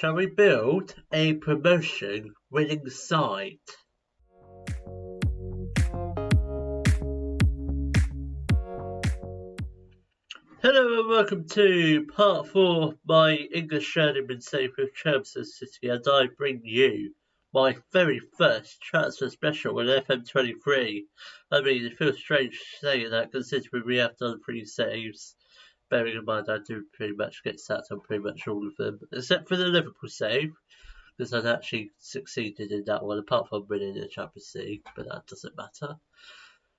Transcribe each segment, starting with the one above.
Shall we build a promotion winning side? Hello and welcome to part 4 of my English Journeyman save with Chelmsford City, and I bring you my very first transfer special with FM23. I mean, it feels strange saying that considering we have done 3 saves. Bearing in mind I do pretty much get sacked on pretty much all of them, except for the Liverpool save, because I'd actually succeeded in that one, apart from winning the Champions League, but that doesn't matter.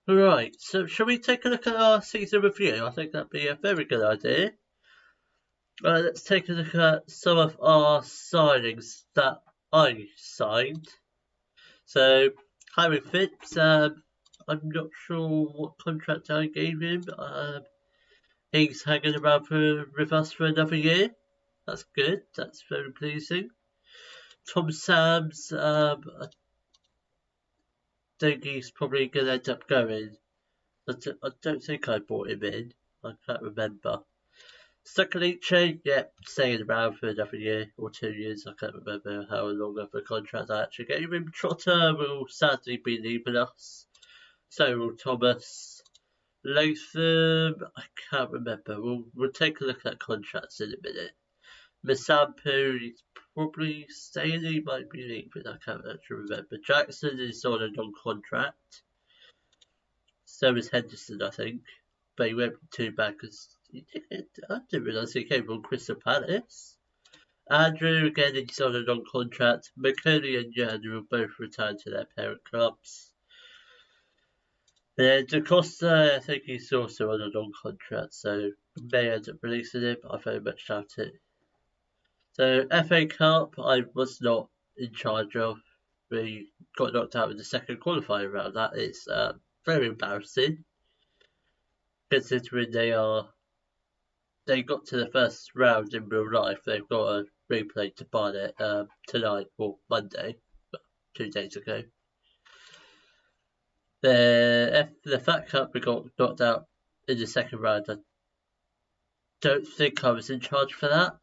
Right, so shall we take a look at our season review? I think that'd be a very good idea. Let's take a look at some of our signings that I signed. So, Harry Phipps, I'm not sure what contract I gave him. He's hanging around with us for another year. That's good. That's very pleasing. Tom Sams, I think he's probably going to end up going. I don't think I bought him in. I can't remember. Sakaliche, yep, staying around for another year or 2 years. I can't remember how long of a contract I actually gave him. Trotter will sadly be leaving us. So will Thomas. Latham, I can't remember. We'll take a look at contracts in a minute. Misampu, he's probably staying. He might be leaving. I can't actually remember. Jackson is on a non-contract. So is Henderson, I think. But he won't be too bad because I didn't realise he came from Crystal Palace. Andrew, again, he's on a non-contract. McCurdy and Jan will both return to their parent clubs. Da Costa, I think he's also on a non-contract, so we may end up releasing him. I very much doubt it. So, FA Cup, I was not in charge of. We got knocked out in the second qualifying round. That is very embarrassing, considering they got to the first round in real life. They've got a replay to buy it tonight, or Monday, 2 days ago. The FAT Cup, we got knocked out in the second round. I don't think I was in charge for that.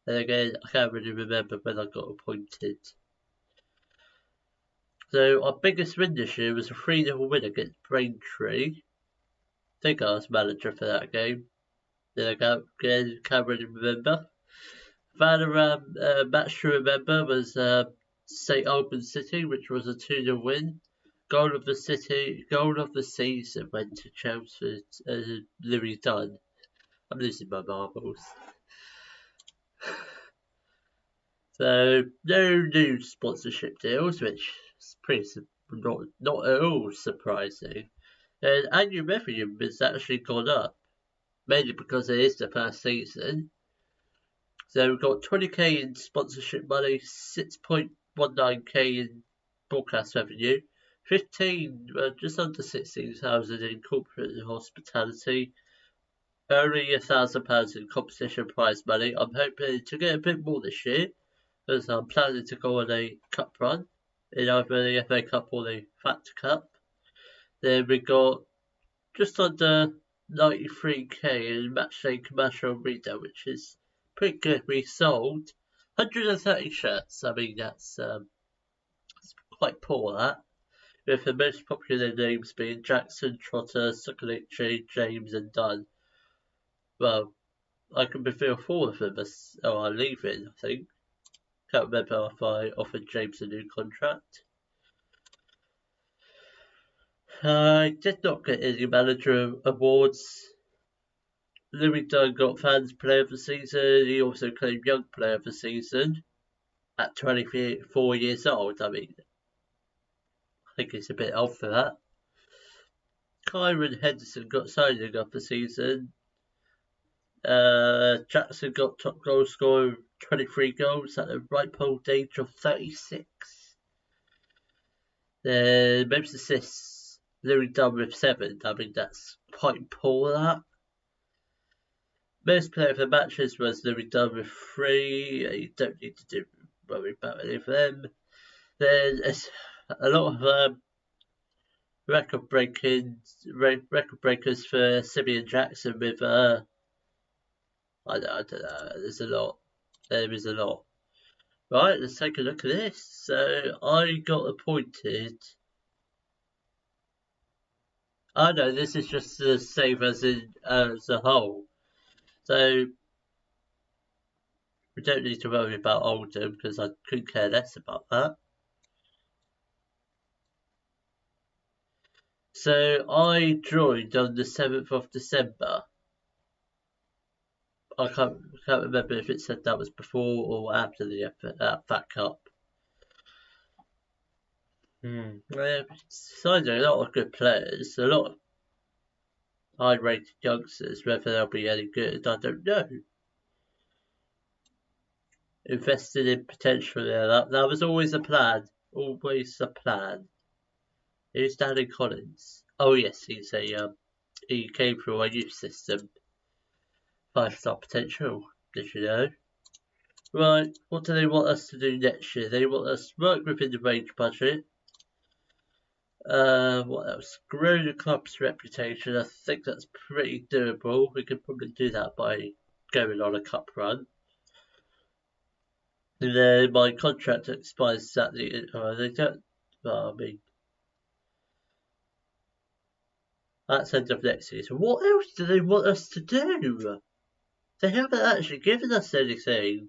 And again, I can't really remember when I got appointed. So our biggest win this year was a 3-0 win against Braintree. I think I was manager for that game. Then I can't really remember. Vanarama match to remember was St Albans City, which was a 2-0 win. Goal of the season went to Chelmsford, Louis Dunn. I'm losing my marbles. So, no new sponsorship deals, which is pretty not at all surprising. And annual revenue has actually gone up, mainly because it is the first season. So we've got 20k in sponsorship money, 6.19k in broadcast revenue, 15, just under 16,000 in corporate and hospitality, only £1,000 in competition prize money. I'm hoping to get a bit more this year, because I'm planning to go on a cup run in either the FA Cup or the FAT Cup. Then we got just under 93k in matchday commercial retail, which is pretty good. We sold 130 shirts. I mean, that's quite poor, that. With the most popular names being Jackson, Trotter, Sakaliche, James and Dunn. Well, I can reveal 4 of them are leaving, I think. Can't remember if I offered James a new contract. I did not get any manager awards. Louis Dunn got Fans Player of the Season. He also claimed Young Player of the Season at 24 years old. I mean, I think it's a bit old for that. Kyron Henderson got signing of the season. Jackson got top goal scorer, 23 goals at the ripe old age of 36. Most assists, Louis Dunn with 7. I mean, that's quite poor, that. Most player of the matches was Louis Dunn with 3. You don't need to worry about any of them. Then a lot of record breakers for Simeon Jackson with I don't know, there's a lot. There is a lot. Right, let's take a look at this. So I got appointed. Oh no, this is just the same as a whole. So we don't need to worry about Oldham because I couldn't care less about that. So I joined on the 7th of December. I can't remember if it said that was before or after the FAT Cup. Signed a lot of good players, a lot of high-rated youngsters. Whether they'll be any good, I don't know. Invested in potential there. That was always a plan. Always a plan. Who's Danny Collins? Oh yes, he came through our youth system. 5-star potential. Did you know? Right, what do they want us to do next year? They want us to work within the range budget. What else? Grow the club's reputation. I think that's pretty doable. We could probably do that by going on a cup run. And then my contract expires at the. They don't. Well, I mean, that's end of next season. What else do they want us to do? They haven't actually given us anything.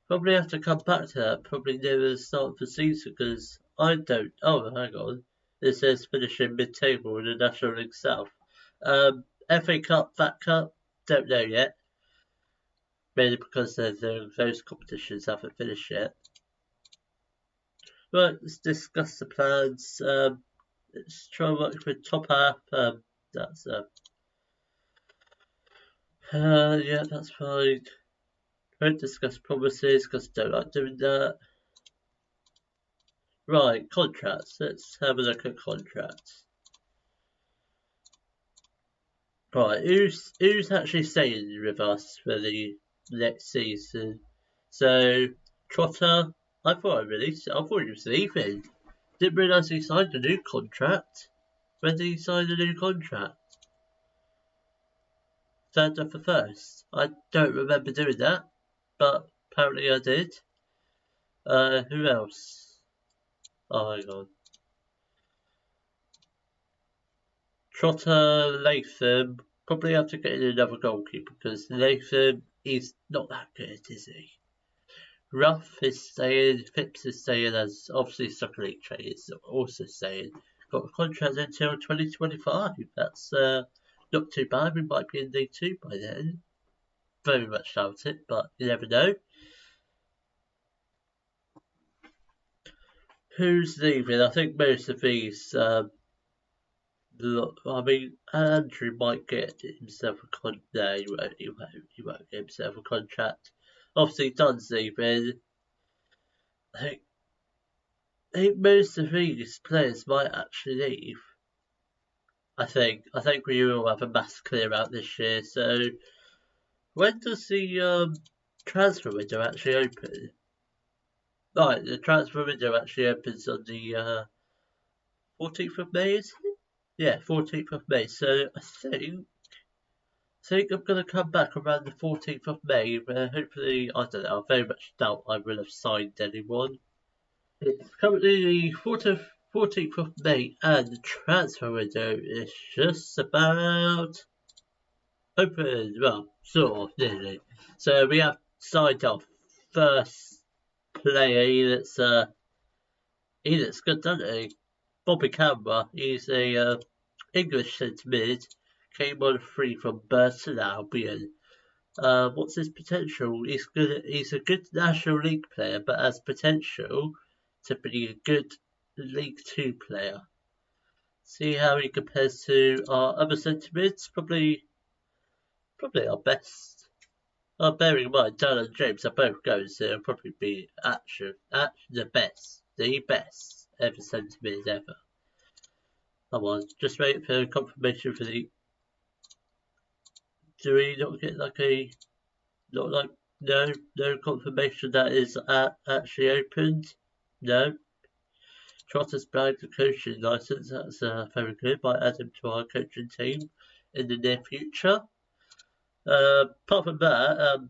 Probably have to come back to that. Probably near the start of the season because I don't. Oh, hang on. It says finishing mid-table in the National League South. FA Cup, FAT Cup, don't know yet. Mainly because those competitions haven't finished yet. Right, let's discuss the plans. Let's try and work with top half. That's yeah, that's fine. Don't discuss promises because I don't like doing that. Right, contracts. Let's have a look at contracts. Right, who's actually staying with us for the next season? So Trotter, I thought he was leaving. Didn't realise he signed a new contract. When did he sign a new contract? 3rd of the 1st. I don't remember doing that, but apparently I did. Who else? Oh, hang on. Trotter, Latham. Probably have to get in another goalkeeper because Latham is not that good, is he? Ruff is staying, Phipps is staying, as obviously Soccer League Trade is also staying. Got a contract until 2025. That's not too bad. We might be in League 2 by then. Very much doubt it, but you never know. Who's leaving? I think most of these. I mean, Andrew might get himself a contract. No, he won't get himself a contract. Obviously, Dunn's leaving. I think most of these players might actually leave. I think we will have a mass clear out this year. So, when does the transfer window actually open? Right, the transfer window actually opens on the 14th of May, is it? Yeah, 14th of May. So I think I'm going to come back around the 14th of May, where hopefully, I don't know, I very much doubt I will have signed anyone. It's currently the 14th of May, and the transfer window is just about open. Well, sort of, nearly. So we have signed our first player. He looks good, doesn't he? Bobby Camera. He's a English centre mid. Came on free from Burton Albion. What's his potential? He's good. He's a good National League player, but has potential to be a good League 2 player. See how he compares to our other centre mids. Probably our best. Bearing in mind, Dan and James are both going, so he'll probably be actually the best ever centre mid ever. Come on, just wait for confirmation for the. Do we not get no confirmation that is actually opened? No. Trotter's bagged the coaching license. That's very good. Might add him to our coaching team in the near future. Apart from that,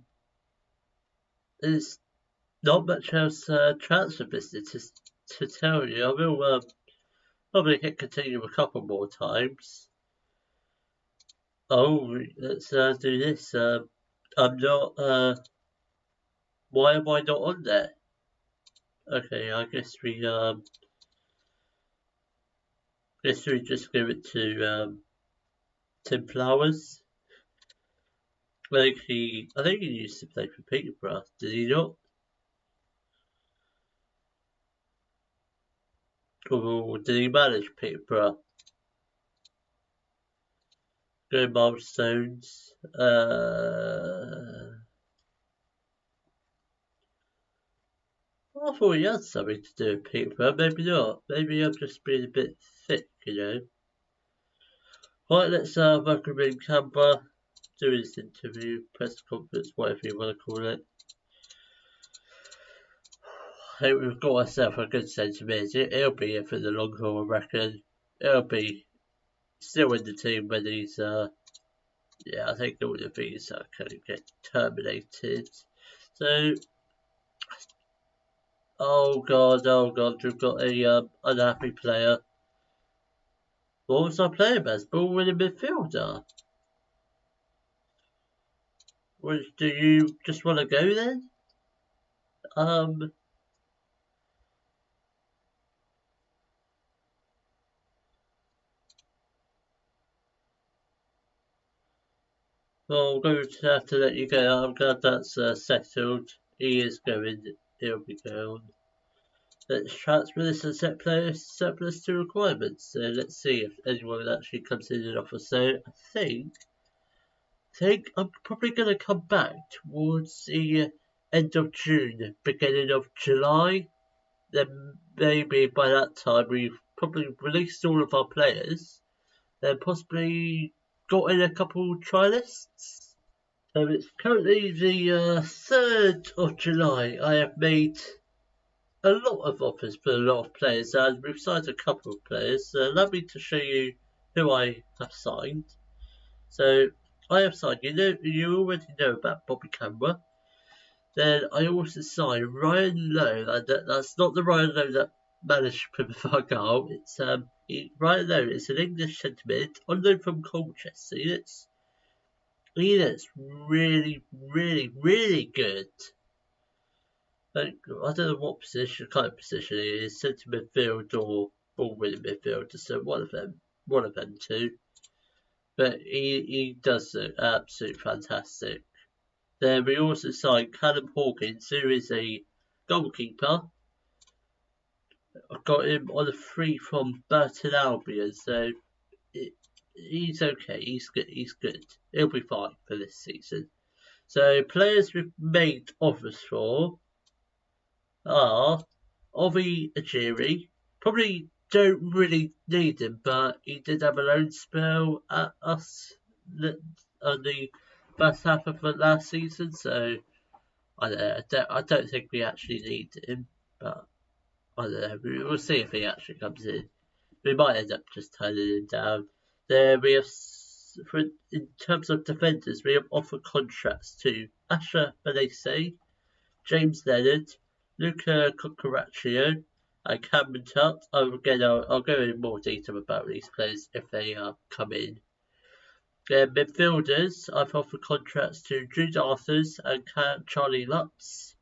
there's not much else transfer business to tell you. I will probably hit continue a couple more times. Oh, let's do this. I'm not. Why am I not on there? Okay, I guess we just give it to Tim Flowers. I think he used to play for Peterborough. Did he not? Or did he manage Peterborough? Good milestones. I thought he had something to do with Peterborough. Maybe not. Maybe I'm just being a bit thick, you know. Right, let's welcome in Canberra, do his interview, press conference, whatever you want to call it. I think we've got ourselves a good sentiment. He'll be here for the long haul, I reckon. He'll be still in the team when he's, yeah, I think all the things are going to get terminated. So, oh god, we've got a unhappy player. What was I playing as? Ball winning midfielder? Well, do you just want to go then? Well, I'm going to have to let you go. I'm glad that's settled. He is going. He'll be going. Let's transfer this and set players surplus to requirements. So let's see if anyone actually comes in and offers. So I think I'm probably going to come back towards the end of June, beginning of July. Then maybe by that time we've probably released all of our players. Then possibly got in a couple trialists. It's currently the 3rd of July. I have made a lot of offers for a lot of players, and we've signed a couple of players. Allow me to show you who I have signed. So I have signed. You already know about Bobby Canberra. Then I also signed Ryan Lowe. That's not the Ryan Lowe that managed Plymouth Argyle. It's Ryan Lowe. It's an English centre mid on loan from Colchester. He looks really, really, really good. I don't know what kind of position he is, centre midfield or ball winning midfielder, so one of them two. But he does look absolutely fantastic. Then we also signed Callum Hawkins, who is a goalkeeper. I got him on a free from Burton Albion, so he's okay. He's good. He'll be fine for this season. So players we've made offers for are Ovi Ajiri. Probably don't really need him, but he did have a loan spell at us on the first half of the last season, so I don't think we actually need him, but I don't know. We'll see if he actually comes in. We might end up just turning him down. There we have, in terms of defenders, we have offered contracts to Asher Benese, James Leonard, Luca Cucuraccio, and Cameron Tutt. I'll go in more detail about these players if they come in. Midfielders, I've offered contracts to Jude Arthurs and Charlie Lutz.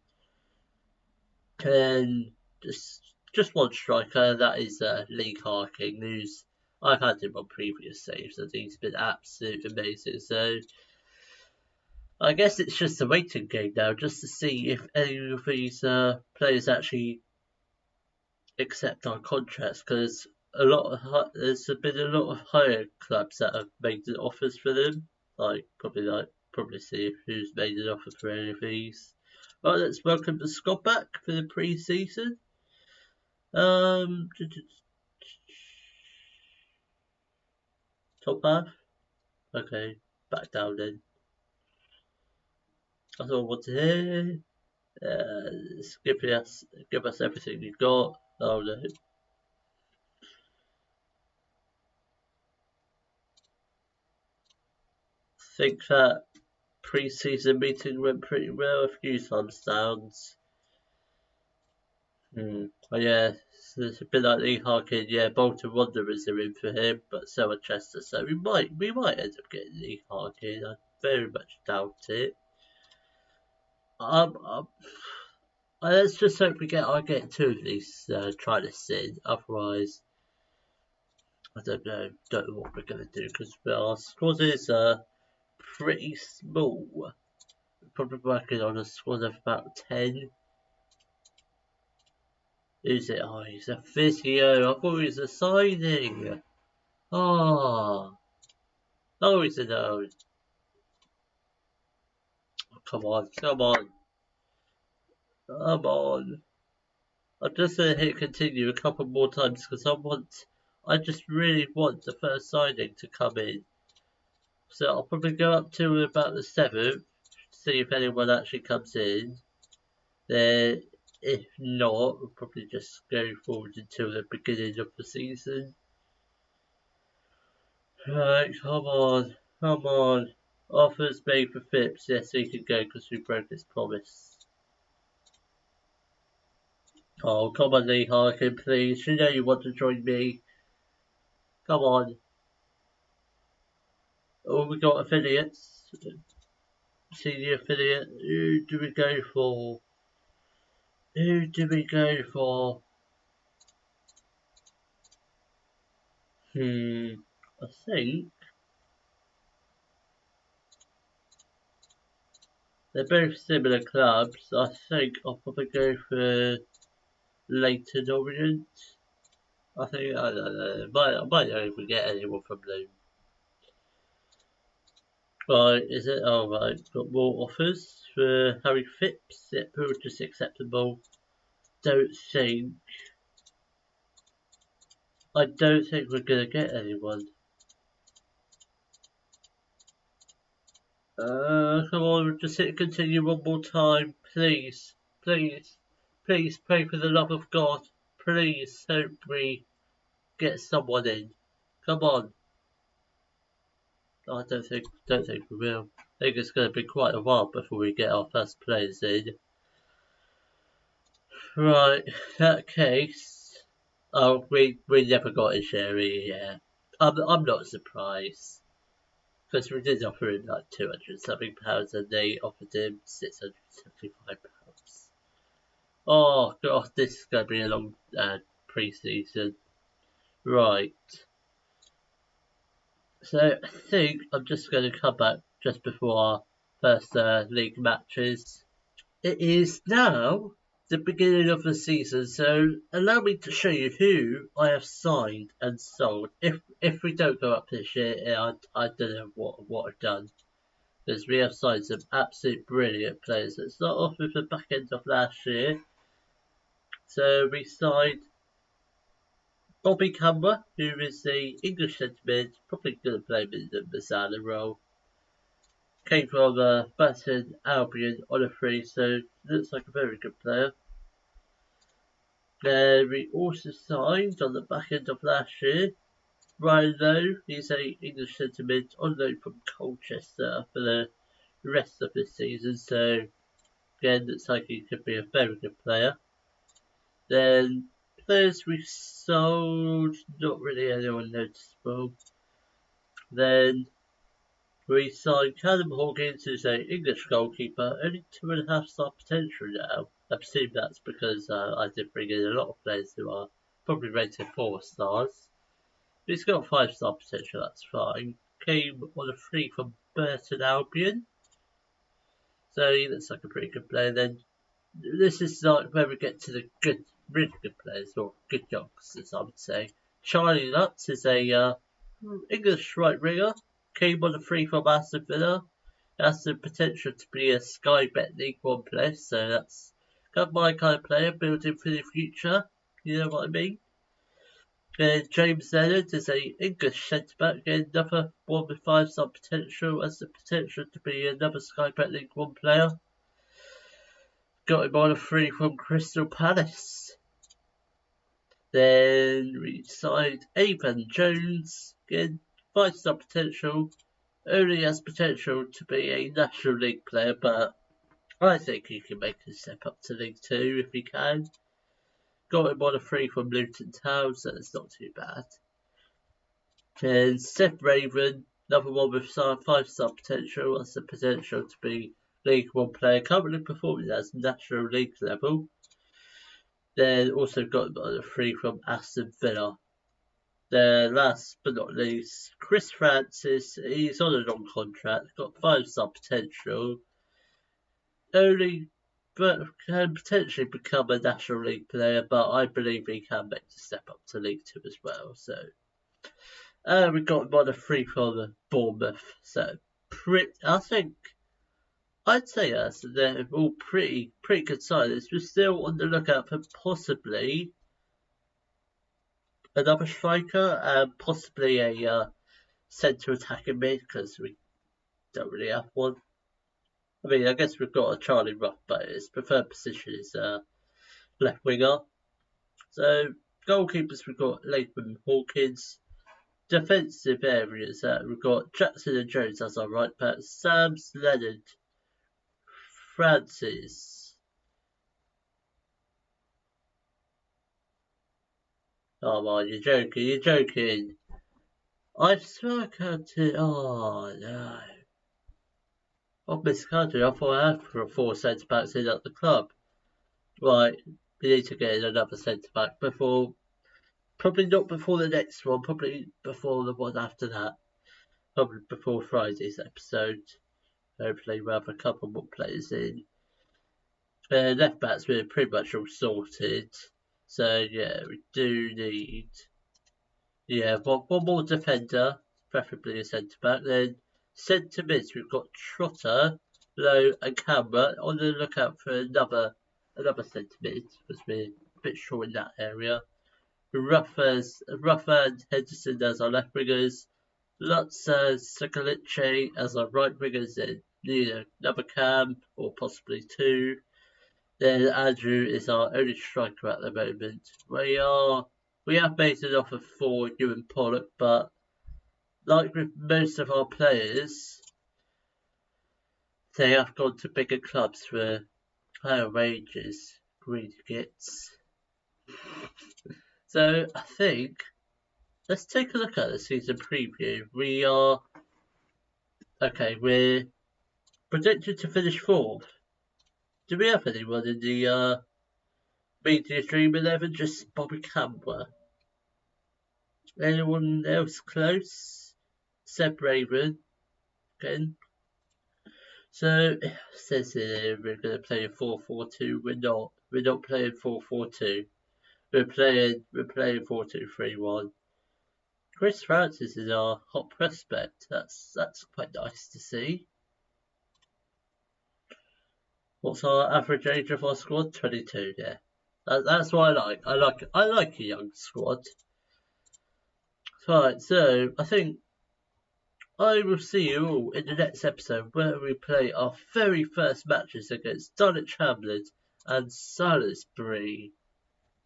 And just one striker, that is Lee Harking, who's I've had him on previous saves and he's been absolutely amazing. So I guess it's just a waiting game now, just to see if any of these players actually accept our contracts, because there's been a lot of higher clubs that have made offers for them. Probably see who's made an offer for any of these. Right, let's welcome Scott back for the pre-season. Top half. Okay, back down then. That's all I want to hear. Give us everything you've got. Oh no. Think that Pre-season meeting went pretty well, a few thumbs downs. Oh yeah, it's a bit like Lee Harkin. Yeah, Bolton Wanderers are in for him, but so are Chester. So we might end up getting Lee Harkin. I very much doubt it. Let's just hope I get two of these trying to sin. Otherwise, I don't know what we're gonna do because our squad is pretty small. We're probably working on a squad of about 10. Who's it? Oh, he's a physio. I thought he was a signing. Oh, he's a no. Oh, come on. I'm just gonna hit continue a couple more times because I just really want the first signing to come in. So I'll probably go up to about the 7th, see if anyone actually comes in. Then, if not, we'll probably just go forward until the beginning of the season. Right, come on. Offers made for Phipps. Yes, he can go because we broke his promise. Oh, come on, Lee Harkin, please. You know you want to join me. Come on. Oh, we got affiliates. Senior affiliate. Who do we go for? I think they're both similar clubs. I think I'll probably go for Leighton Orient. I don't know. I might not even get anyone from them. Right, is it? Oh, right. Got more offers for Harry Phipps. Yeah, just acceptable. I don't think we're gonna get anyone. Come on, just hit continue one more time. Please, pray for the love of God. Please help me get someone in. Come on. I don't think we will. I think it's going to be quite a while before we get our first players in. Right, in that case. Oh, we never got a Sherry, yeah. I'm not surprised. Because we did offer him like £200 something and they offered him £675. Oh god, this is going to be a long pre-season. Right. So I think I'm just going to come back just before our first league matches. It is now the beginning of the season, so allow me to show you who I have signed and sold. If we don't go up this year, I don't know what I've done. Because we have signed some absolute brilliant players. Let's start off with the back end of last year. So we signed Bobby Camber, who is the English centre mid, probably going to play in the Mazzana role. Came from Burton Albion on a free, so looks like a very good player. Then we also signed on the back end of last year Ryan Lowe. He's a English centre mid on loan from Colchester for the rest of this season, so again looks like he could be a very good player. Then players we sold, not really anyone noticeable. Then we signed Callum Hawkins, who's an English goalkeeper, only 2.5 star potential now. I presume that's because I did bring in a lot of players who are probably rated 4 stars. But he's got 5 star potential, that's fine. Came on a free from Burton Albion. So he looks like a pretty good player. Then this is like where we get to the good, really good players, or good youngsters, I would say. Charlie Lutz is a English right winger. Came on a free from Aston Villa. Has the potential to be a Sky Bet League One player, so that's got my kind of player building for the future. You know what I mean? And James Leonard is a English centre back, another one with 5 star potential, has the potential to be another Sky Bet League One player. Got him on a free from Crystal Palace. Then we signed Avon Jones, again 5 star potential. only has potential to be a National League player, but I think he can make a step up to League 2 if he can. Got him on a free from Luton Town, so it's not too bad. And Seth Raven, another one with 5-star potential, has the potential to be League 1 player, currently performing as National League level. Then also got him on a free from Aston Villa. Then last but not least, Chris Francis, he's on a long contract, got 5-star potential. Only but can potentially become a National League player, but I believe he can make the step up to League 2 as well. So we got him on a free from Bournemouth. So I think I'd say they're all pretty good signings. We're still on the lookout for possibly another striker and possibly a centre attacking mid, because we don't really have one. I mean, I guess we've got a Charlie Ruff, but his preferred position is left winger. So goalkeepers, we've got Latham Hawkins. Defensive areas, we've got Jackson and Jones as our right back, Sams, Leonard, Francis. Oh man, you're joking. I've spoken to. Oh no. I've miscounted. I thought I had 4 centre backs in at the club. Right, we need to get in another centre back before. Probably not before the next one, probably before the one after that. Probably before Friday's episode. Hopefully we'll have a couple more players in. Left backs we're pretty much all sorted. So yeah, we do need one more defender, preferably a centre back. Then centre mids we've got Trotter, Lowe and Canberra. On the lookout for another centre mid, because we're a bit short in that area. Ruffer and Henderson as our left wingers, Lutz and Sakalice as our right wingers, and another Cam or possibly 2. Then Andrew is our only striker at the moment. We have made an offer for Ewan Pollock, but like with most of our players, they have gone to bigger clubs for higher wages. Greedy gits. So I think let's take a look at the season preview. We're predicted to finish 4th. Do we have anyone in the media dream 11? Just Bobby Campbell. Anyone else close? Seb Raven again. So it says here we're going to play a 4-4-2. We're not playing 4-4-2. We're playing 4-2-3-1. Chris Francis is our hot prospect. That's quite nice to see. What's our average age of our squad? 22. Yeah, that's what I like. I like a young squad. Right, so I think I will see you all in the next episode where we play our very first matches against Dulwich Hamlet and Salisbury.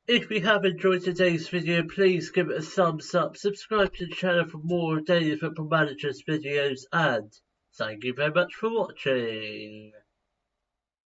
If you have enjoyed today's video, please give it a thumbs up, subscribe to the channel for more Daily Football Managers videos, and thank you very much for watching.